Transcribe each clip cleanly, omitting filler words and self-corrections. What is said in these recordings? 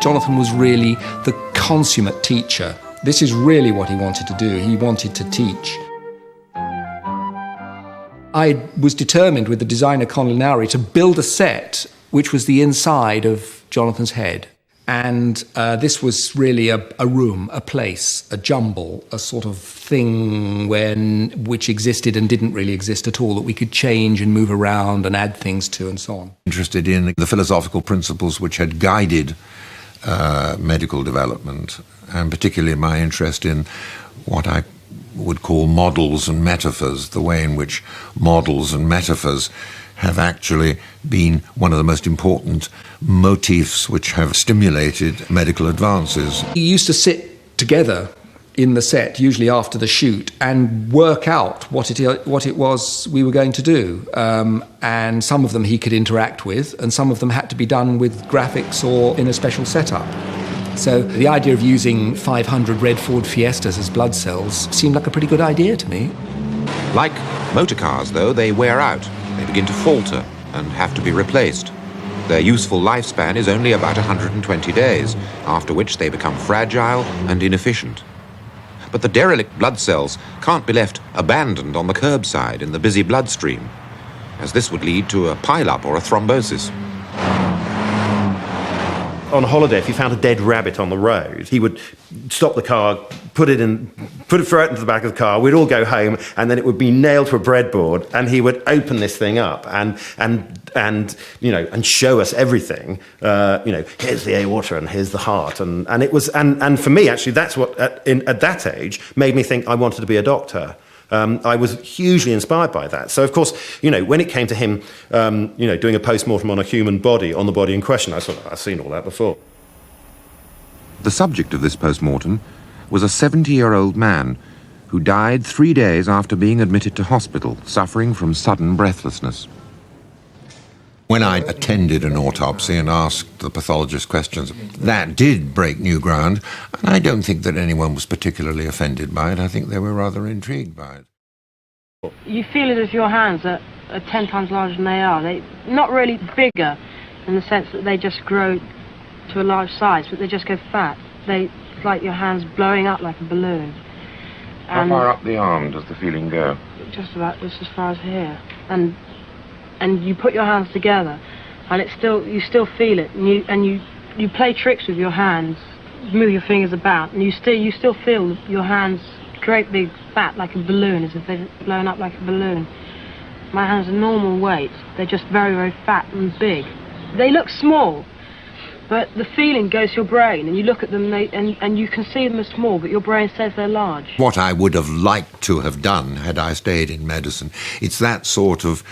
Jonathan was really the consummate teacher. This is really what he wanted to do. He wanted to teach. I was determined with the designer Conlon Lowry to build a set which was the inside of Jonathan's head. And this was really a room, a place, a jumble, a sort of thing which existed and didn't really exist at all, that we could change and move around and add things to and so on. Interested in the philosophical principles which had guided medical development, and particularly my interest in what I would call models and metaphors, the way in which models and metaphors have actually been one of the most important motifs which have stimulated medical advances. We used to sit together in the set, usually after the shoot, and work out what it was we were going to do. And some of them he could interact with, and some of them had to be done with graphics or in a special setup. So the idea of using 500 red Ford Fiestas as blood cells seemed like a pretty good idea to me. Like motor cars, though, they wear out. They begin to falter and have to be replaced. Their useful lifespan is only about 120 days, after which they become fragile and inefficient. But the derelict blood cells can't be left abandoned on the curbside in the busy bloodstream, as this would lead to a pile-up or a thrombosis. On holiday, if he found a dead rabbit on the road, he would stop the car, throw it into the back of the car, we'd all go home, and then it would be nailed to a breadboard, and he would open this thing up and show us everything. Here's the aorta and here's the heart, and it was and for me actually that's what at that age made me think I wanted to be a doctor. I was hugely inspired by that. So, of course, when it came to him, doing a post-mortem on a human body, on the body in question, I thought, I've seen all that before. The subject of this post-mortem was a 70-year-old man who died 3 days after being admitted to hospital, suffering from sudden breathlessness. When I attended an autopsy and asked the pathologist questions, that did break new ground, and I don't think that anyone was particularly offended by it. I think they were rather intrigued by it. You feel as if your hands are 10 times larger than they are. They're not really bigger in the sense that they just grow to a large size, but they just go fat. It's like your hands blowing up like a balloon. How far up the arm does the feeling go? Just as far as here. And you put your hands together, and you still feel it, and you play tricks with your hands, move your fingers about, and you still feel your hands great big fat like a balloon, as if they're blown up like a balloon. My hands are normal weight, they're just very, very fat and big. They look small, but the feeling goes to your brain, and you look at them, and you can see them as small, but your brain says they're large. What I would have liked to have done had I stayed in medicine, it's that sort of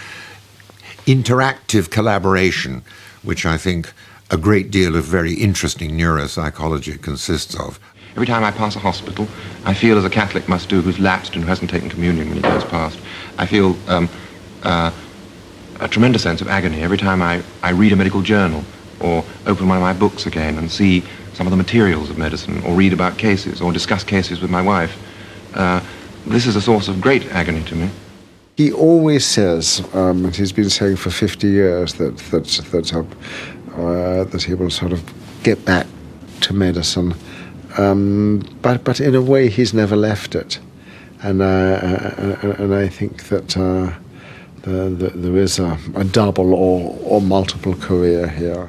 interactive collaboration, which I think a great deal of very interesting neuropsychology consists of. Every time I pass a hospital, I feel, as a Catholic must do who's lapsed and who hasn't taken communion when he goes past, I feel a tremendous sense of agony every time I read a medical journal or open one of my books again and see some of the materials of medicine, or read about cases or discuss cases with my wife. This is a source of great agony to me. He always says, and he's been saying for 50 years, that he will sort of get back to medicine, but in a way he's never left it, and I think that there is a double or multiple career here.